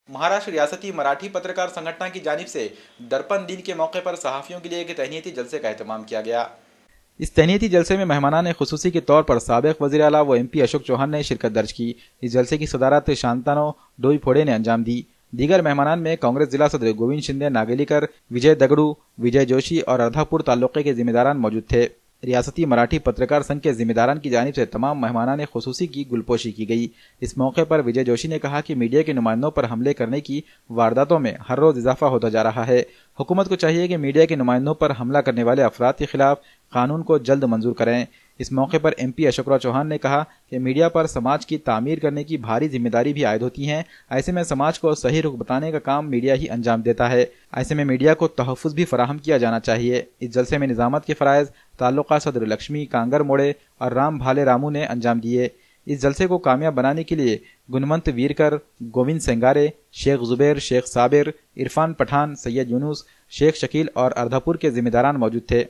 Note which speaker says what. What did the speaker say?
Speaker 1: महाराष्ट्र रियासती मराठी पत्रकार संगठन की जानिब से दर्पण दिन के मौके पर सहाफ़ियों के लिए एक तहनीती जलसे का एहतमाम किया गया। इस तहनीती जलसे में मेहमानान खुसूसी के तौर पर साबिक वज़ीर आला व MP अशोक चौहान ने शिरकत दर्ज की। इस जलसे की सदारत शांतनु डोईफोडे ने अंजाम दी। दीगर मेहमानान में कांग्रेस जिला सदर गोविंद शिंदे नागेलीकर, विजय दगड़ू, विजय जोशी और अर्धापुर तालुके के जिम्मेदारान मौजूद थे। रियासती मराठी पत्रकार संघ के जिम्मेदारान की जानिब से तमाम मेहमानान खुसूसी की गुलपोशी की गई। इस मौके पर विजय जोशी ने कहा कि मीडिया के नुमाइंदों पर हमले करने की वारदातों में हर रोज इजाफा होता जा रहा है। हुकूमत को चाहिए कि मीडिया के नुमाइंदों पर हमला करने वाले अफराद के खिलाफ कानून को जल्द मंजूर करें। इस मौके पर MP अशोक चौहान ने कहा कि मीडिया पर समाज की तामीर करने की भारी जिम्मेदारी भी आयद होती है। ऐसे में समाज को सही रुख बताने का काम मीडिया ही अंजाम देता है। ऐसे में मीडिया को तहफ़्फ़ुज़ भी फराहम किया जाना चाहिए। इस जलसे में निज़ामत के फ़राइज़ ताल्लुका सदर लक्ष्मी कांगर मोड़े और राम भाले रामू ने अंजाम दिए। इस जलसे को कामयाब बनाने के लिए गुणवंत वीरकर, गोविंद सेंगारे, शेख जुबैर, शेख साबिर, इरफान पठान, सैयद यूनुस, शेख शकील और अर्धापुर के जिम्मेदारान मौजूद थे।